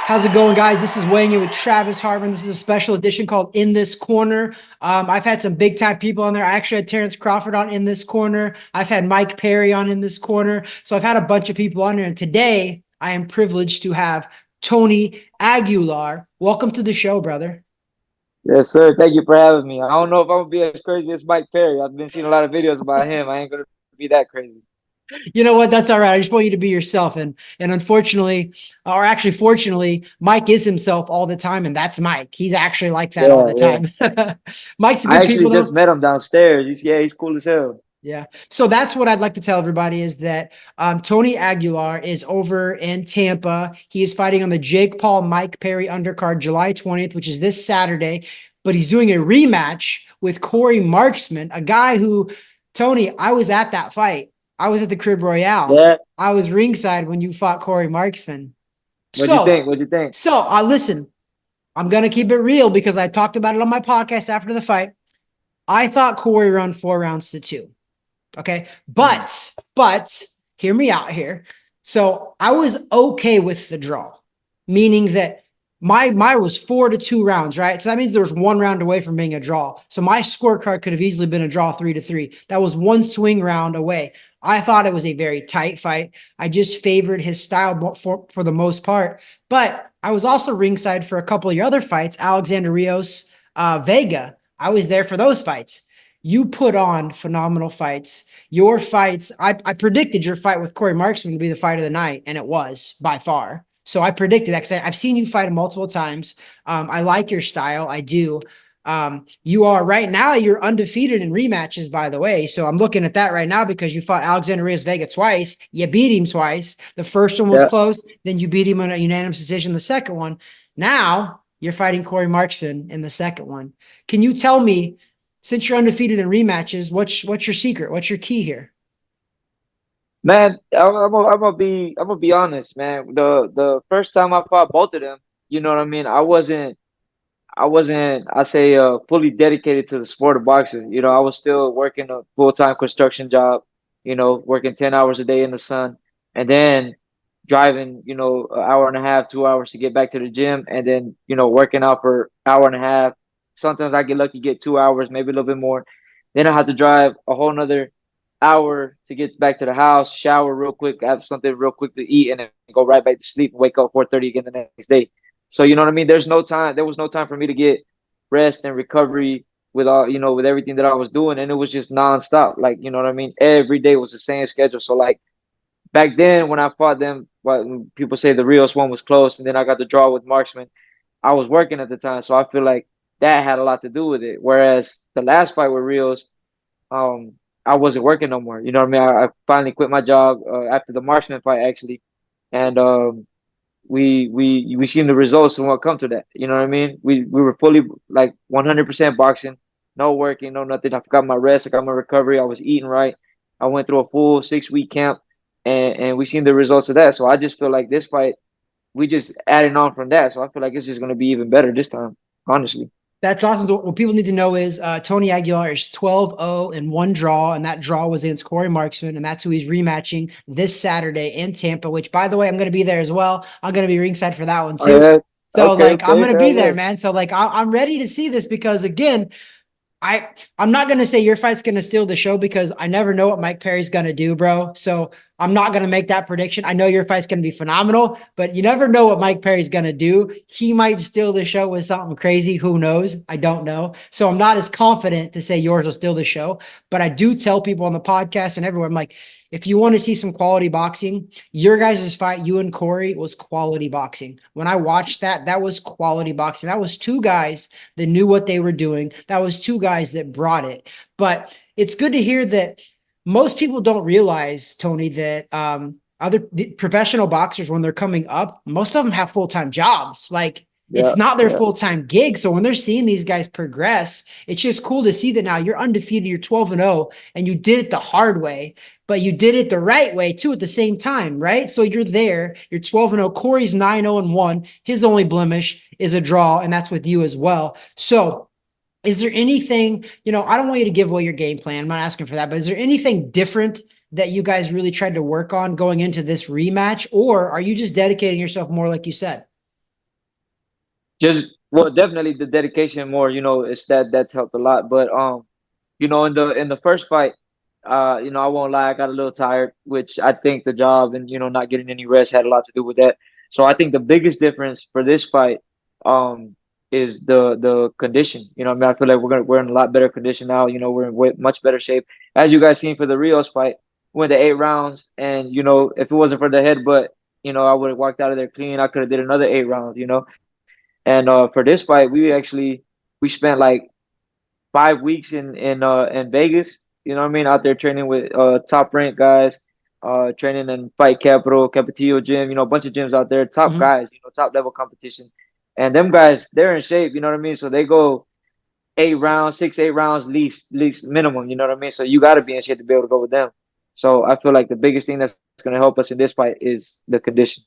How's it going, guys? This is weighing in with Travis Hartman. This is a special edition called In This Corner. I've had some big time people on there. I actually had Terrence Crawford on In This Corner. I've had Mike Perry on In This Corner. So I've had a bunch of people on there. And today I am privileged to have Tony Aguilar. Welcome to the show, brother. Yes, sir. Thank you for having me. I don't know if I'm gonna be as crazy as Mike Perry. I've been seeing a lot of videos about him. I ain't gonna be that crazy. You know what? That's all right. I just want you to be yourself. And unfortunately, or actually fortunately, Mike is himself all the time, and that's Mike. He's actually like that all Yeah, the yeah. time. Mike's a I good actually people just though. met him downstairs. He's cool as hell. Yeah. So that's what I'd like to tell everybody is that Tony Aguilar is over in Tampa. He is fighting on the Jake Paul Mike Perry undercard July 20th, which is this Saturday. But he's doing a rematch with Cory Marksman, a guy who, Tony, I was at that fight. I was at the Crib Royale. Yeah. I was ringside when you fought Cory Marksman. What'd you So, think? What'd you think? listen, I'm going to keep it real because I talked about it on my podcast after the fight. I thought Cory run 4 rounds to 2. Okay. Mm. But hear me out here. So I was okay with the draw, meaning that my was 4-2 rounds, right? So that means there was 1 round away from being a draw. So my scorecard could have easily been a draw 3-3. That was one swing round away. I thought it was a very tight fight. I just favored his style for the most part. But I was also ringside for a couple of your other fights, Alexander Rios, Vega. I was there for those fights. You put on phenomenal fights. Your fights, I predicted your fight with Cory Marksman to be the fight of the night, and it was by far. So I predicted that because I've seen you fight him multiple times. I like your style. I do. You are right now, you're undefeated in rematches, by the way. So I'm looking at that right now because you fought Alexander Rios Vega twice. You beat him twice. The first one was Yeah. close. Then you beat him in a unanimous decision the second one. Now you're fighting Cory Marksman in the second one. Can you tell me, since you're undefeated in rematches, what's your secret? What's your key here? Man, I'm gonna be honest, man. The first time I fought both of them, you know what I mean? I say fully dedicated to the sport of boxing. You know, I was still working a full-time construction job, working 10 hours a day in the sun, and then driving, an hour and a half, 2 hours to get back to the gym, and then, working out for hour and a half. Sometimes I get lucky, get 2 hours, maybe a little bit more. Then I have to drive a whole nother hour to get back to the house, shower real quick, have something real quick to eat, and then go right back to sleep and wake up 4:30 again the next day. So you know what I mean? There's no time. There was no time for me to get rest and recovery with all, with everything that I was doing, and it was just nonstop. Like, you know what I mean? Every day was the same schedule. So like back then when I fought them, when people say the Rios one was close, and then I got the draw with Marksman, I was working at the time, so I feel like that had a lot to do with it. Whereas the last fight with Rios, um, I wasn't working no more. You know what I mean? I finally quit my job after the Marksman fight actually, and we seen the results and what come to that. You know what I mean? We were fully like 100% boxing, no working, no nothing. I got my rest, I got my recovery. I was eating right. I went through a full 6 week camp, and we seen the results of that. So I just feel like this fight, we just adding on from that. So I feel like it's just gonna be even better this time, honestly. That's awesome. So what people need to know is Tony Aguilar is 12-0 in one draw, and that draw was against Cory Marksman, and that's who he's rematching this Saturday in Tampa, which, by the way, I'm going to be there as well. I'm going to be ringside for that one, Oh too. yeah. So, Okay. like, I'm Okay. going to Hell be there, yeah. man. So, like, I'm ready to see this because, again, I'm not gonna say your fight's gonna steal the show because I never know what Mike Perry's gonna do, bro. So I'm not gonna make that prediction. I know your fight's gonna be phenomenal, but you never know what Mike Perry's gonna do. He might steal the show with something crazy. Who knows? I don't know. So I'm not as confident to say yours will steal the show, but I do tell people on the podcast and everywhere, I'm like, if you want to see some quality boxing, your guys' fight, you and Cory, was quality boxing. When I watched that, that was quality boxing. That was two guys that knew what they were doing. That was two guys that brought it. But it's good to hear that most people don't realize, Tony, that other professional boxers, when they're coming up, most of them have full-time jobs. Like, it's Yeah. not their Yeah. full-time gig. So when they're seeing these guys progress, it's just cool to see that now you're undefeated, you're 12-0, and you did it the hard way, but you did it the right way too at the same time, right? So you're there, you're 12-0. Cory's 9-0-1. His only blemish is a draw, and that's with you as well. So is there anything, I don't want you to give away your game plan. I'm not asking for that, but is there anything different that you guys really tried to work on going into this rematch, or are you just dedicating yourself more like you said? Just well, definitely the dedication more. It's that's helped a lot. But in the first fight, I won't lie, I got a little tired, which I think the job and not getting any rest had a lot to do with that. So I think the biggest difference for this fight, is the condition. I mean, I feel like we're in a lot better condition now. We're in much better shape. As you guys seen for the Rios fight, went to 8 rounds, and if it wasn't for the headbutt, I would have walked out of there clean. I could have did another 8 rounds. And for this fight, we spent like 5 weeks in Vegas. You know what I mean? Out there training with top ranked guys, training in Fight Capital, Capetillo Gym. A bunch of gyms out there, top Mhm. guys. Top level competition. And them guys, they're in shape. You know what I mean? So they go 8 rounds, 8 rounds, least minimum. You know what I mean? So you got to be in shape to be able to go with them. So I feel like the biggest thing that's going to help us in this fight is the condition.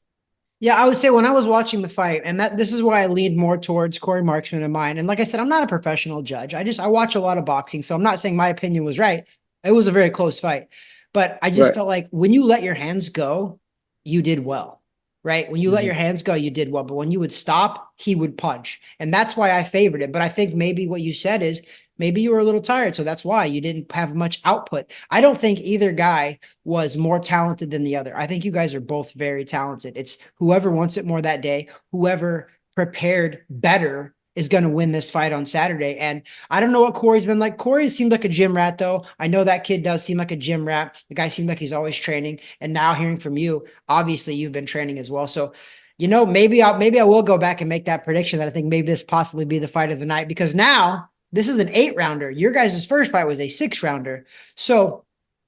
Yeah, I would say when I was watching the fight, and that this is why I leaned more towards Cory Marksman in mine. And like I said, I'm not a professional judge. I watch a lot of boxing, so I'm not saying my opinion was right. It was a very close fight, but I just Right. felt like when you let your hands go, you did well, right? When you let Hmm. your hands go, you did well. But when you would stop, he would punch, and that's why I favored it. But I think maybe what you said is maybe you were a little tired, so that's why you didn't have much output. I don't think either guy was more talented than the other. I think you guys are both very talented. It's whoever wants it more that day, whoever prepared better is going to win this fight on Saturday. And I don't know what Corey's been like. Corey seemed like a gym rat, though. I know that kid does seem like a gym rat. The guy seemed like he's always training. And now hearing from you, obviously you've been training as well. So, maybe I will go back and make that prediction that I think maybe this possibly be the fight of the night because now this is an 8 rounder. Your guys' first fight was a 6 rounder. So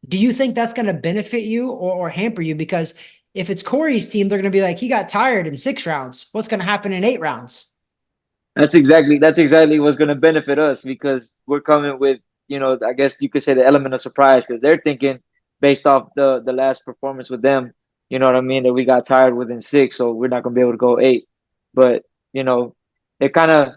do you think that's going to benefit you or hamper you? Because if it's Corey's team, they're going to be like, he got tired in 6 rounds. What's going to happen in 8 rounds? That's exactly what's going to benefit us because we're coming with, I guess you could say the element of surprise because they're thinking based off the last performance with them, you know what I mean, that we got tired within 6, so we're not going to be able to go 8. But, you know, they kind of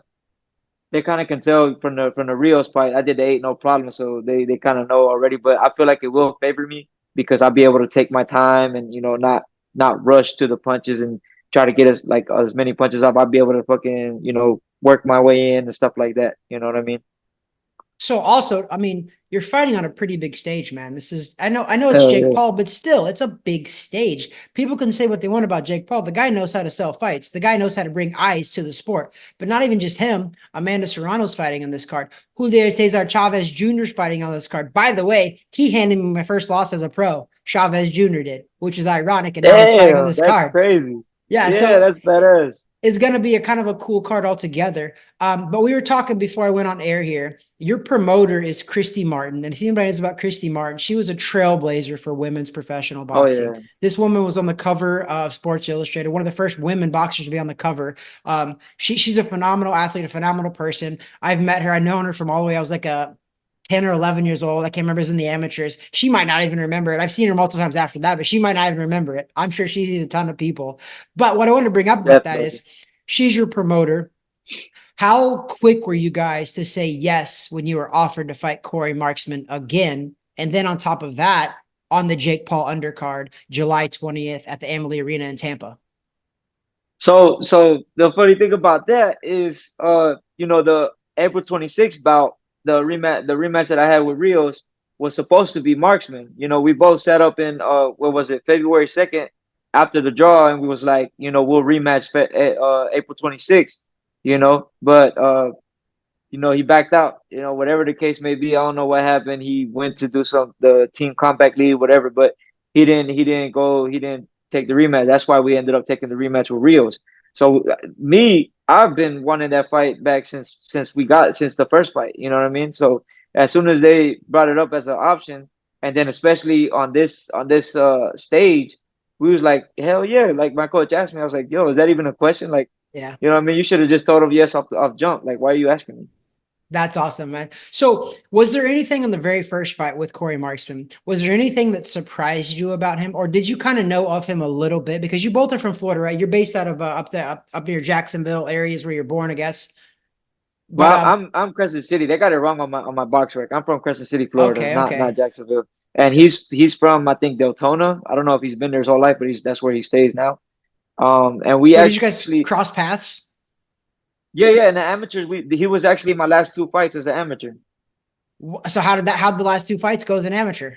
they kind of can tell from the Rios fight. I did the 8 no problem, so they kind of know already. But I feel like it will favor me because I'll be able to take my time and not rush to the punches and try to get as many punches up. I'll be able to fucking work my way in and stuff like that. You know what I mean? So also, I mean, you're fighting on a pretty big stage, man. I know it's Hell Jake yeah. Paul, but still, it's a big stage. People can say what they want about Jake Paul. The guy knows how to sell fights. The guy knows how to bring eyes to the sport. But not even just him. Amanda Serrano's fighting on this card. Julio Cesar Chavez Jr. is fighting on this card. By the way, he handed me my first loss as a pro. Chavez Jr. did, which is ironic, and now he's fighting on Damn, this that's card. crazy. Yeah, Yeah, so that's badass. it's going to be a kind of a cool card altogether. But we were talking before I went on air here. Your promoter is Christy Martin. And if anybody knows about Christy Martin, she was a trailblazer for women's professional Oh boxing. yeah, This woman was on the cover of Sports Illustrated, one of the first women boxers to be on the cover. She's a phenomenal athlete, a phenomenal person. I've met her. I've known her from all the way. I was like a 10 or 11 years old. I can't remember. It was in the amateurs. She might not even remember it. I've seen her multiple times after that, but she might not even remember it. I'm sure she sees a ton of people. But what I want to bring up about that definitely. is she's your promoter. How quick were you guys to say yes when you were offered to fight Cory Marksman again? And then on top of that, on the Jake Paul undercard, July 20th at the Amalie Arena in Tampa. So the funny thing about that is, the April 26th bout, the rematch that I had with Rios was supposed to be Marksman. We both sat up in what was it, February 2nd after the draw, and we was like, we'll rematch April 26th. But he backed out. Whatever the case may be, I don't know what happened. He went to do the team compact league, whatever, but he didn't take the rematch. That's why we ended up taking the rematch with Rios. So I've been wanting that fight back since the first fight. You know what I mean? So as soon as they brought it up as an option, and then especially on this stage, we was like, hell yeah! Like my coach asked me, I was like, yo, is that even a question? Like, Yeah. you know what I mean? You should have just told him yes off jump. Like, why are you asking me? That's awesome, man. So, was there anything in the very first fight with Cory Marksman? Was there anything that surprised you about him, or did you kind of know of him a little bit? Because you both are from Florida, right? You're based out of up there, up near Jacksonville areas where you're born, I guess. But Well, I'm Crescent City. They got it wrong on my box rec. I'm from Crescent City, Florida, okay, not okay. Jacksonville. And he's from, I think, Deltona. I don't know if he's been there his whole life, but he's that's where he stays now. And we So, did you guys actually cross paths? Yeah, yeah. In the amateurs, he was actually my last two fights as an amateur. So how'd the last two fights go as an amateur?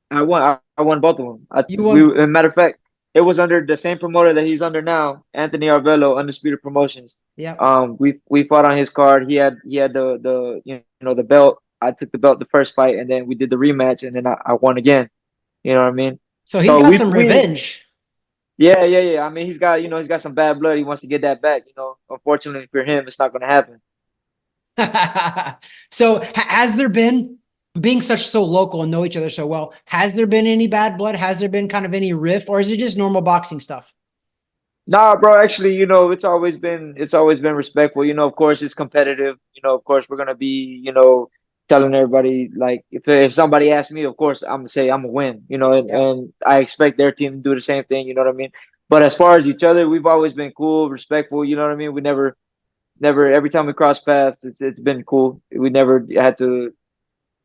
I won both of them. You won. As a matter of fact, it was under the same promoter that he's under now, Anthony Arvello, Undisputed Promotions. Yep. We fought on his card. He had the the belt. I took the belt the first fight, and then we did the rematch, and then I won again. You know what I mean? So he's So got some revenge. yeah, yeah, yeah. I mean, he's got some bad blood. He wants to get that back. Unfortunately for him, it's not going to happen. So has there been, being such so local and know each other so well, has there been any bad blood? Has there been kind of any riff, or is it just normal boxing stuff? Nah, bro. Actually, it's always been respectful. Of course, it's competitive. Of course, we're gonna be, telling everybody like if somebody asks me, of course, I'm gonna say I'm gonna win. Yep. And I expect their team to do the same thing. You know what I mean? But as far as each other, we've always been cool, respectful. You know what I mean? We never. Every time we cross paths, it's been cool. We never had to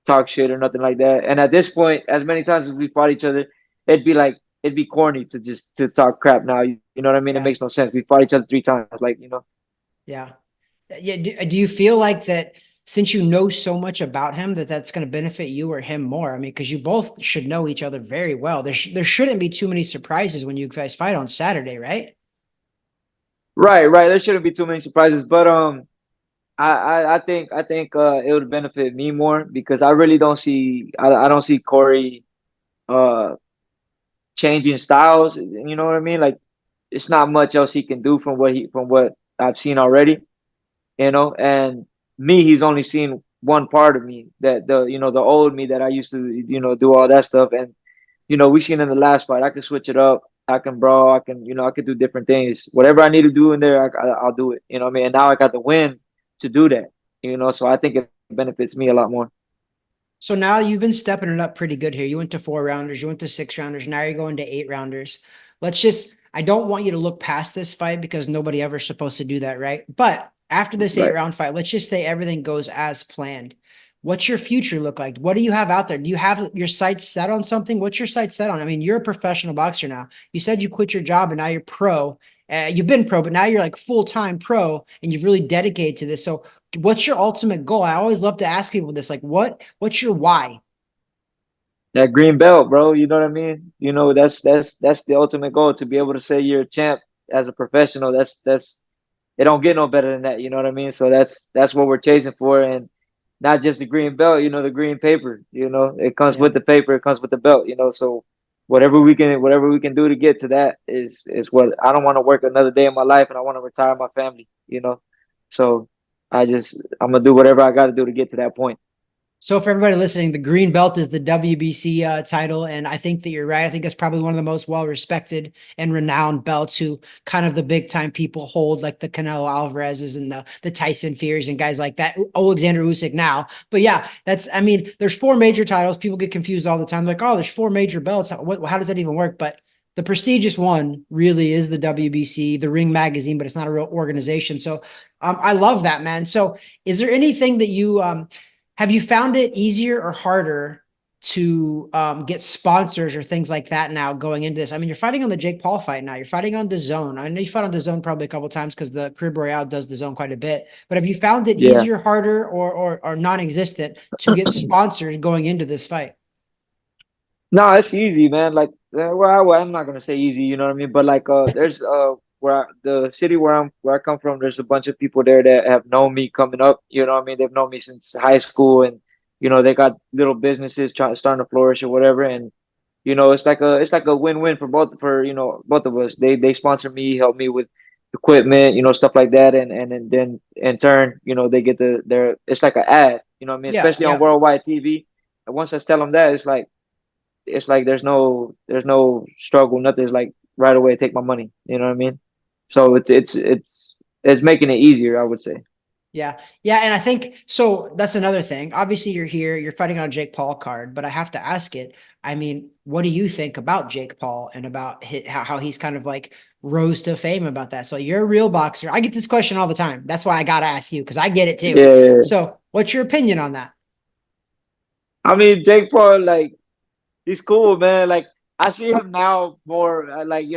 talk shit or nothing like that. And at this point, as many times as we fought each other, it'd be corny to just to talk crap now. You know what I mean? It Yeah. makes no sense. We fought each other three times, like. Yeah. Yeah. Do you feel like that since you know so much about him that that's going to benefit you or him more? I mean, because you both should know each other very well. There shouldn't be too many surprises when you guys fight on Saturday, right? Right, right. There shouldn't be too many surprises, but I think it would benefit me more because I don't see Corey uh changing styles. You know what I mean? Like it's not much else he can do from what I've seen already. And me, he's only seen one part of me, that the old me that I used to do all that stuff. And we seen in the last fight I can switch it up, I can brawl, I can do different things, whatever I need to do in there. I'll do it, what I mean. And now I got the win to do that, so I think it benefits me a lot more. So now you've been stepping it up pretty good here. You went to 4 rounders, you went to 6 rounders, now you're going to 8 rounders. I don't want you to look past this fight because nobody ever supposed to do that, right? But after this eight Right. round fight, let's just say everything goes as planned. What's your future look like? What do you have out there? Do you have your sights set on something? What's your sights set on? I mean, you're a professional boxer now. You said you quit your job and now you're pro. You've been pro, but now you're like full-time pro and you've really dedicated to this. So what's your ultimate goal? I always love to ask people this, like what's your why? That green belt, bro. You know what I mean? That's the ultimate goal, to be able to say you're a champ as a professional. That's it. Don't get no better than that. You know what I mean? So that's what we're chasing for. And not just the green belt, the green paper. It comes Yeah. with the paper, it comes with the belt. So whatever we can do to get to that is what I don't want to work another day in my life, and I want to retire my family. So I'm gonna do whatever I got to do to get to that point. So for everybody listening, the green belt is the WBC title, and I think that you're right. I think it's probably one of the most well-respected and renowned belts. Who kind of the big-time people hold, like the Canelo Alvarez's and the Tyson Furies and guys like that. Alexander Usyk now, but yeah, that's. I mean, there's four major titles. People get confused all the time. They're like, oh, there's four major belts. How does that even work? But the prestigious one really is the WBC, the Ring Magazine, but it's not a real organization. So I love that, man. So is there anything that you have you found it easier or harder to get sponsors or things like that now going into this? I mean, you're fighting on the Jake Paul fight now. You're fighting on DAZN. I know you fought on DAZN probably a couple of times because the Crib Royale does DAZN quite a bit. But have you found it Yeah. easier, harder, or non-existent to get sponsors going into this fight? No, it's easy, man. Like, I'm not gonna say easy, you know what I mean? But like, there's the city where I come from, there's a bunch of people there that have known me coming up. You know what I mean? They've known me since high school, and they got little businesses starting to flourish or whatever. And it's like a win-win for both of us. They sponsor me, help me with equipment, stuff like that, and then in turn, they get their it's like an ad, what I mean? Yeah, Especially on yeah. worldwide TV. And once I tell them that, it's like there's no struggle, nothing. It's like right away take my money. You know what I mean? So it's making it easier, I would say. Yeah. Yeah. And I think so. That's another thing. Obviously, you're here, you're fighting on a Jake Paul card, but I have to ask it. I mean, what do you think about Jake Paul and about how he's kind of like rose to fame about that? So you're a real boxer. I get this question all the time. That's why I got to ask you because I get it too. Yeah. So, what's your opinion on that? I mean, Jake Paul, like, he's cool, man. Like, I see him now more, like, he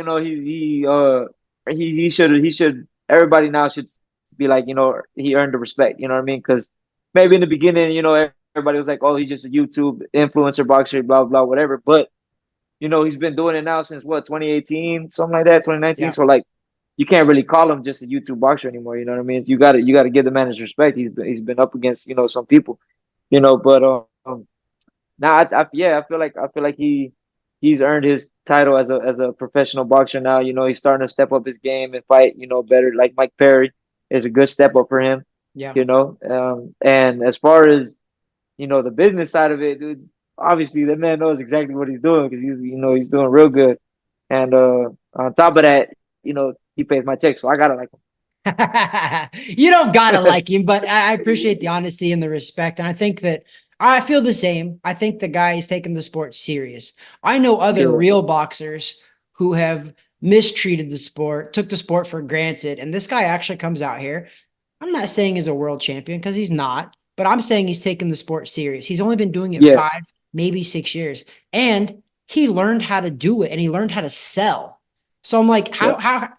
should everybody now should be like, he earned the respect. You know what I mean? Because maybe in the beginning, everybody was like, oh, he's just a YouTube influencer boxer, blah blah, whatever. But he's been doing it now since what, 2018, something like that, 2019. Yeah. So like, you can't really call him just a YouTube boxer anymore. You know what I mean? You got to give the man his respect. He's been up against some people. But now yeah, I feel like he's earned his title as a professional boxer now. He's starting to step up his game and fight better. Like Mike Perry is a good step up for him. Yeah. And as far as the business side of it, dude, obviously the man knows exactly what he's doing because he's doing real good. And on top of that, he pays my checks, so I gotta like You don't gotta him. like him, but I appreciate the honesty and the respect. And I think that I feel the same. I think the guy is taking the sport serious. I know other Yeah, real boxers who have mistreated the sport, took the sport for granted. And this guy actually comes out here. I'm not saying he's a world champion because he's not, but I'm saying he's taking the sport serious. He's only been doing it yeah, 5, maybe 6 years. And he learned how to do it and he learned how to sell. So I'm like, yeah.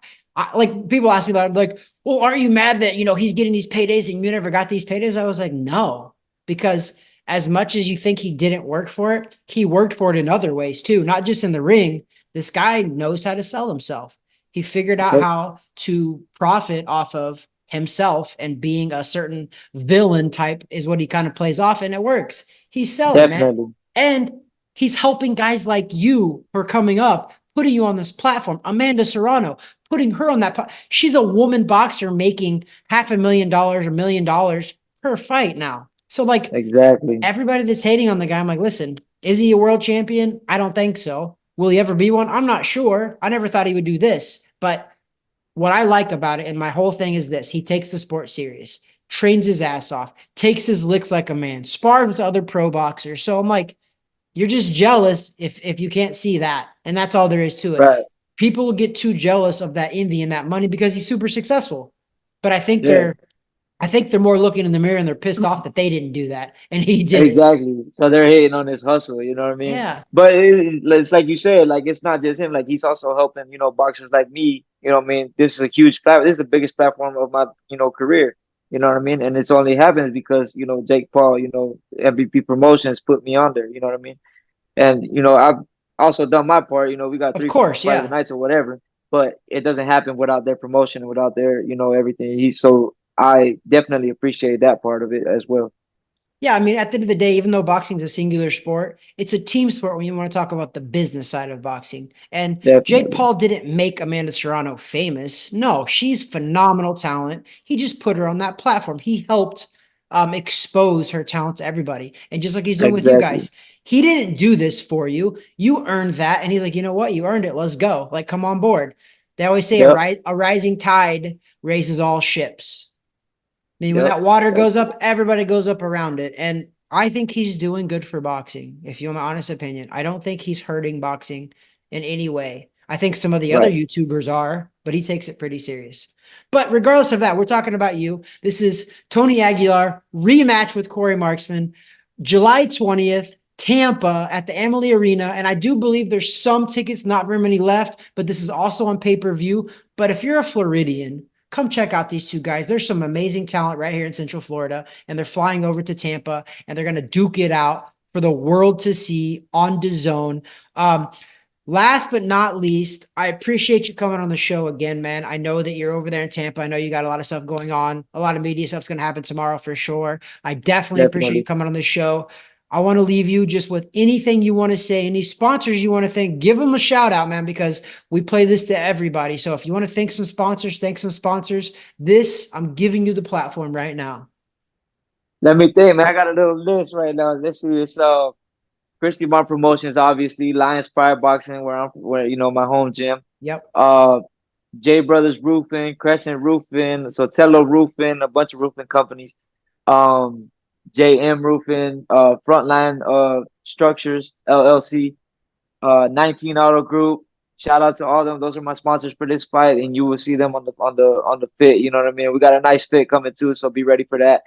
like people ask me that, like, well, aren't you mad that, he's getting these paydays and you never got these paydays? I was like, no, because as much as you think he didn't work for it, he worked for it in other ways too, not just in the ring. This guy knows how to sell himself. He figured out Yep, how to profit off of himself and being a certain villain type is what he kind of plays off, and it works. He's selling, man. definitely. And he's helping guys like you who are coming up, putting you on this platform. Amanda Serrano, putting her on that. She's a woman boxer making $500,000 or $1 million per fight now. So like Exactly. everybody that's hating on the guy, I'm like, listen, is he a world champion? I don't think so. Will he ever be one? I'm not sure. I never thought he would do this. But what I like about it, and my whole thing is this: he takes the sport serious, trains his ass off, takes his licks like a man, spars with other pro boxers. So I'm like, you're just jealous if you can't see that. And that's all there is to it. Right. People get too jealous of that envy and that money because he's super successful. But Yeah. I think they're more looking in the mirror and they're pissed off that they didn't do that and he did it. Exactly. So they're hating on his hustle, you know what I mean? Yeah, But it's like you said, like it's not just him. Like he's also helping, boxers like me. You know what I mean? This is a huge platform. This is the biggest platform of my, career. You know what I mean? And it's only happens because Jake Paul, MVP Promotions put me on there. You know what I mean? And I've also done my part. We got of three course. fights a Yeah. night or whatever. But it doesn't happen without their promotion and without their, everything. So I definitely appreciate that part of it as well. Yeah, I mean, at the end of the day, even though boxing is a singular sport, it's a team sport when you want to talk about the business side of boxing. And Jake Definitely. Paul didn't make Amanda Serrano famous. No, she's phenomenal talent. He just put her on that platform. He helped expose her talent to everybody. And just like he's doing with you Exactly. guys, he didn't do this for you. You earned that. And he's like, you know what? You earned it. Let's go. Like, come on board. They always say Yep. a rising tide raises all ships. I mean, when Yep. that water That's goes up, everybody goes up around it. And I think he's doing good for boxing, if you want my honest opinion. I don't think he's hurting boxing in any way. I think some of the other right. YouTubers are, but he takes it pretty serious. But regardless of that, we're talking about you. This is Tony Aguilar, rematch with Cory Marksman, July 20th, Tampa at the Amalie Arena. And I do believe there's some tickets, not very many left, but this is also on pay-per-view. But if you're a Floridian, come check out these two guys. There's some amazing talent right here in Central Florida, and they're flying over to Tampa, and they're going to duke it out for the world to see on DAZN. Last but not least, I appreciate you coming on the show again, man. I know that you're over there in Tampa. I know you got a lot of stuff going on. A lot of media stuff's going to happen tomorrow for sure. I definitely appreciate you Definitely. coming on the show. I want to leave you just with anything you want to say, any sponsors you want to thank, give them a shout out, man, because we play this to everybody. So if you want to thank some sponsors, thank some sponsors. This, I'm giving you the platform right now. Let me think, man. I got a little list right now. Let's see. It's Christy Bar Promotions, obviously, Lions Pride Boxing, where my home gym. Yep. Uh J Brothers Roofing, Crescent Roofing, Sotelo Roofing, a bunch of roofing companies. Um JM Roofing, Frontline Structures LLC, 19 Auto Group. Shout out to all of them. Those are my sponsors for this fight, and you will see them on the fit. You know what I mean? We got a nice fit coming too, so be ready for that.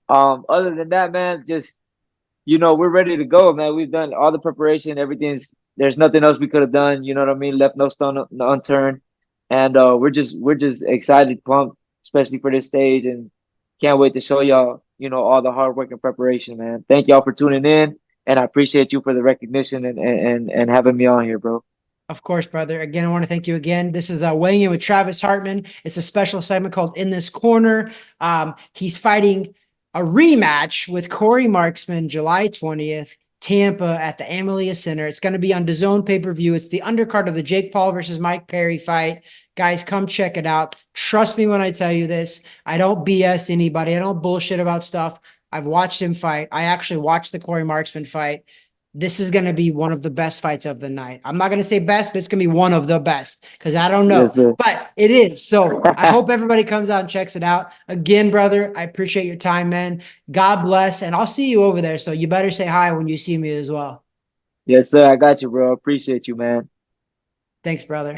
Other than that, man, just we're ready to go, man. We've done all the preparation. There's nothing else we could have done. You know what I mean? Left no stone unturned, and we're just excited, pumped. especially for this stage. And can't wait to show y'all, all the hard work and preparation, man. Thank y'all for tuning in, and I appreciate you for the recognition and having me on here, bro. Of course, brother. Again, I want to thank you again. This is weighing in with Travis Hartman. It's a special segment called In This Corner. He's fighting a rematch with Cory Marksman July 20th, Tampa at the Amalia Center. It's going to be on DAZN pay-per-view. It's the undercard of the Jake Paul versus Mike Perry fight. Guys, come check it out. Trust me when I tell you this. I don't BS anybody. I don't bullshit about stuff. I've watched him fight. I actually watched the Cory Marksman fight. This is going to be one of the best fights of the night. I'm not going to say best, but it's going to be one of the best because I don't know, Yes, sir. but it is. So I hope everybody comes out and checks it out. Again, brother, I appreciate your time, man. God bless. And I'll see you over there. So you better say hi when you see me as well. Yes, sir. I got you, bro. Appreciate you, man. Thanks, brother.